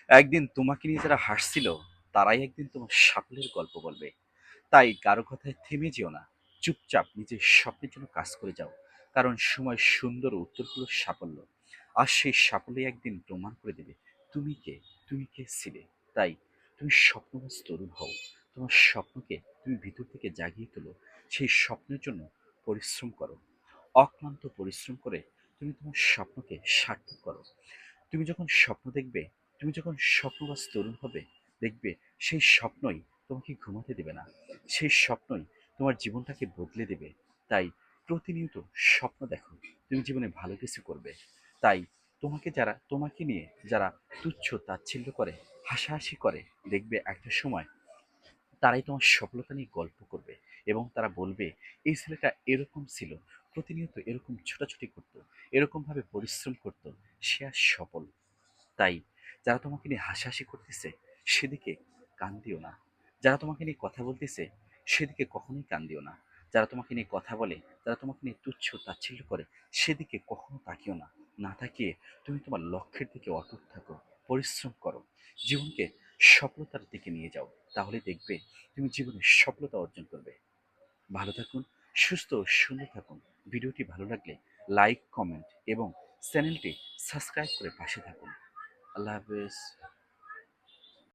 একদিন তোমাকে নিয়ে যারা হাসছিল, তারাই একদিন তোমার সাফল্যের গল্প বলবে। তাই কারো কথায় থেমে যেও না। চুপচাপ নিজের স্বপ্নের জন্য কাজ করে যাও। কারণ সময় সুন্দর উত্তর হলো সাফল্য। আর সেই সাফল্যই একদিন প্রমাণ করে দেবে তুমি কে ছিলে। তাই তুমি স্বপ্নবাজ তরুণ হও। তোমার স্বপ্নকে তুমি ভিতর থেকে জাগিয়ে তোলো। সেই স্বপ্নের জন্য পরিশ্রম করো। অক্লান্ত পরিশ্রম করে তুমি তোমার স্বপ্নকে সার্থক করো। তুমি যখন স্বপ্ন দেখবে, তুমি যখন স্বপ্নবাজ তরুণ হবে, দেখবে সেই স্বপ্নই তোমাকে ঘুমাতে দেবে না। সেই স্বপ্নই তোমার জীবনটাকে বদলে দেবে। তাই প্রতিনিয়ত স্বপ্ন দেখো, তুমি জীবনে ভালো কিছু করবে। তাই তোমাকে নিয়ে যারা তুচ্ছ তাচ্ছিল্য করে, হাসাহাসি করে, দেখবে একটা সময় তারাই তোমার সফলতা নিয়ে গল্প করবে এবং তারা বলবে, এই ছেলেটা এরকম ছিল, প্রতিনিয়ত এরকম ছোটাছুটি করতো, এরকমভাবে পরিশ্রম করতো, সে আজ সফল। তাই যারা তোমাকে নিয়ে হাসাহাসি করতেছে, সেদিকে কান দিও না। যারা তোমাকে নিয়ে কথা বলতেছে, সেদিকে কখনোই কান দিও না। যারা তোমাকে নিয়ে কথা বলে, যারা তোমাকে নিয়ে তুচ্ছ তাচ্ছিল্য করে, সেদিকে কখনো তাকিও না। না তাকিয়ে তুমি তোমার লক্ষ্যের দিকে অটুট থাকো, পরিশ্রম করো, জীবনকে সফলতার দিকে নিয়ে যাও। তাহলে দেখবে তুমি জীবনে সফলতা অর্জন করবে। ভালো থাকুন, সুস্থ ও সুন্দর থাকুন। ভিডিওটি ভালো লাগলে লাইক, কমেন্ট এবং চ্যানেলটি সাবস্ক্রাইব করে পাশে থাকুন। আল্লাহ হাফেজ।